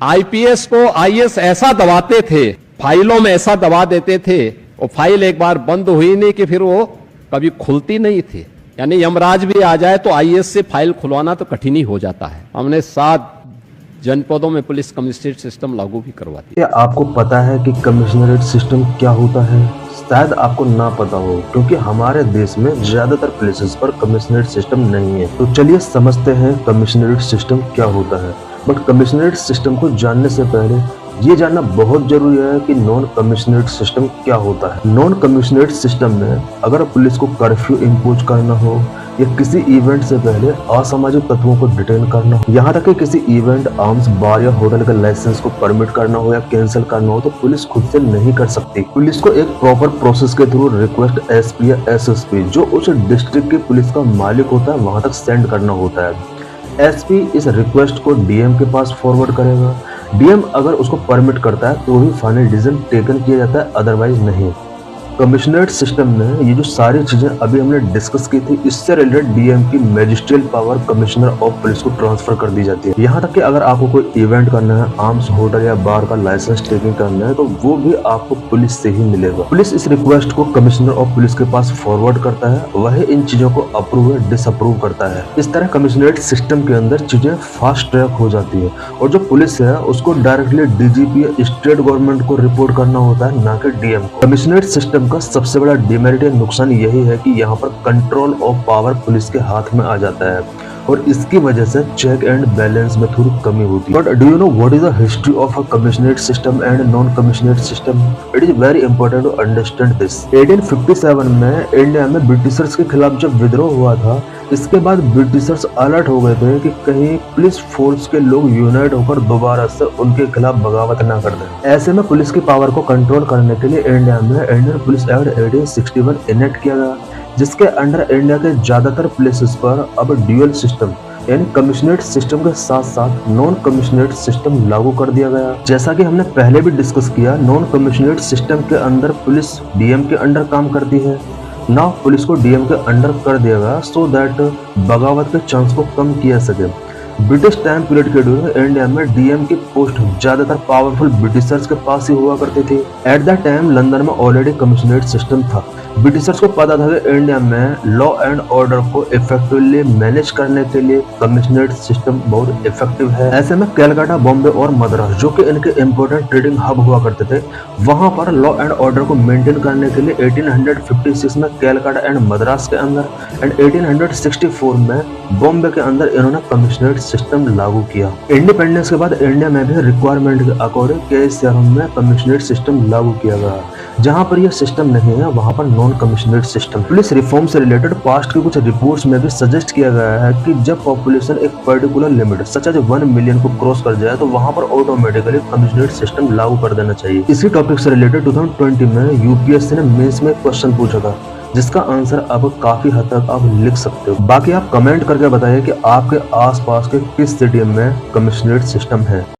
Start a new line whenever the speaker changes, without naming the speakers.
IPS को IAS ऐसा दबाते थे, फाइलों में ऐसा दबा देते थे, और फाइल एक बार बंद हुई नहीं कि फिर वो कभी खुलती नहीं थी। यानी यमराज भी आ जाए तो आईएएस से फाइल खुलवाना तो कठिन ही हो जाता है। हमने 7 जनपदों में पुलिस कमिश्नरेट सिस्टम लागू भी करवा दिया।
क्या आपको पता है कि कमिश्नरेट सिस्टम क्या होता है? शायद आपको ना पता हो, क्योंकि हमारे देश में ज्यादातर प्लेसेस पर कमिश्नरेट सिस्टम नहीं है। तो चलिए समझते हैं कमिश्नरेट सिस्टम क्या होता है। बट कमिश्नरेट सिस्टम को जानने से पहले ये जानना बहुत जरूरी है कि नॉन कमिश्नरेट सिस्टम क्या होता है। नॉन कमिश्नरेट सिस्टम में अगर पुलिस को कर्फ्यू इम्पोज करना हो या किसी इवेंट से पहले असामाजिक तत्वों को डिटेन करना हो, यहाँ तक कि किसी इवेंट, आर्म्स, बार या होटल के लाइसेंस को परमिट करना हो या कैंसिल करना हो, तो पुलिस खुद से नहीं कर सकती। पुलिस को एक प्रॉपर प्रोसेस के थ्रू रिक्वेस्ट एसपी या एसएसपी, जो उस डिस्ट्रिक्ट की पुलिस का मालिक होता है, वहां तक सेंड करना होता है। एसपी इस रिक्वेस्ट को डीएम के पास फॉरवर्ड करेगा। डीएम अगर उसको परमिट करता है तो ही फाइनल डिसीजन टेकन किया जाता है, अदरवाइज नहीं। कमिश्नरेट सिस्टम में ये जो सारी चीजें अभी हमने डिस्कस की थी, इससे रिलेटेड डीएम की magisterial power commissioner of police को ट्रांसफर कर दी जाती है। यहाँ तक कि अगर आपको कोई इवेंट करना है, आर्म्स, होटल या बार का लाइसेंस टेकिंग करना है, तो वो भी आपको पुलिस से ही मिलेगा। पुलिस इस रिक्वेस्ट को कमिश्नर ऑफ पुलिस के पास फॉरवर्ड करता है, वही इन चीजों को अप्रूव या डिसअप्रूव करता है। इस तरह कमिश्नरेट सिस्टम के अंदर चीजें फास्ट ट्रैक हो जाती है, और जो पुलिस है उसको डायरेक्टली डीजीपी या स्टेट गवर्नमेंट को रिपोर्ट करना होता है, ना कि डीएम को। कमिश्नरेट सिस्टम का सबसे बड़ा डिमेरिट या नुकसान यही है कि यहाँ पर कंट्रोल ऑफ पावर पुलिस के हाथ में आ जाता है, और इसकी वजह से चेक एंड बैलेंस में थोड़ी कमी होती है। But do you know what is the history of a commissionerate system and non commissionerate system? It is very important to understand this. 1857 में इंडिया में ब्रिटिशर्स के खिलाफ जब विद्रोह हुआ था, इसके बाद ब्रिटिशर्स अलर्ट हो गए थे कि कहीं पुलिस फोर्स के लोग यूनाइट होकर दोबारा से उनके खिलाफ बगावत ना कर दें। ऐसे में पुलिस की पावर को कंट्रोल करने के लिए इंडिया में इंडियन पुलिस एक्ट 1861 इनेक्ट किया गया, जिसके अंडर इंडिया के ज्यादातर प्लेसेस पर अब ड्यूअल सिस्टम यानी कमिश्नरेट सिस्टम के साथ साथ नॉन कमिश्नरेट सिस्टम लागू कर दिया गया। जैसा कि हमने पहले भी डिस्कस किया, नॉन कमिश्नरेट सिस्टम के अंदर पुलिस डीएम के अंडर काम करती है। नाउ पुलिस को डीएम के अंडर कर दिया गया सो दैट बगावत के चांस को कम किया सके। ब्रिटिश टाइम पीरियड के दौरान इंडिया में डीएम की पोस्ट ज्यादातर पावरफुल ब्रिटिशर्स के पास ही हुआ करती थी। एट द टाइम लंदन में ऑलरेडी कमिश्नरेट सिस्टम था। ब्रिटिशर्स को पता था कि इंडिया में लॉ एंड ऑर्डर को इफेक्टिवली मैनेज करने के लिए कमिश्नरेट सिस्टम बहुत इफेक्टिव है। ऐसे में कलकत्ता, बॉम्बे और मद्रास, जो कि इनके इम्पोर्टेंट ट्रेडिंग हब हुआ करते थे, वहां पर लॉ एंड ऑर्डर को मेंटेन करने के लिए 1856 में कलकत्ता एंड मद्रास के अंदर एंड 1864 में बॉम्बे के अंदर इन्होंने कमिश्नरेट सिस्टम लागू किया। इंडिपेंडेंस के बाद इंडिया में भी रिक्वायरमेंट के अकॉर्डिंग कई शहरों में कमिश्नरेट सिस्टम लागू किया गया। जहां पर यह सिस्टम नहीं है वहां पर non commissionerate system. Police reform से रिलेटेड पास्ट के कुछ रिपोर्ट्स में भी सजेस्ट किया गया है कि जब पॉपुलेशन एक particular limit such as 1 million को क्रॉस कर जाए तो वहां पर ऑटोमेटिकली कमिश्नरेट सिस्टम लागू कर देना चाहिए। इसी टॉपिक से रिलेटेड 2020 में यूपीएससी ने मेंस में क्वेश्चन पूछा था, जिसका आंसर अब काफी हद तक आप लिख सकते हो। बाकी आप कमेंट करके बताइए कि आपके आसपास के किस सिटी में कमिश्नरेट सिस्टम है।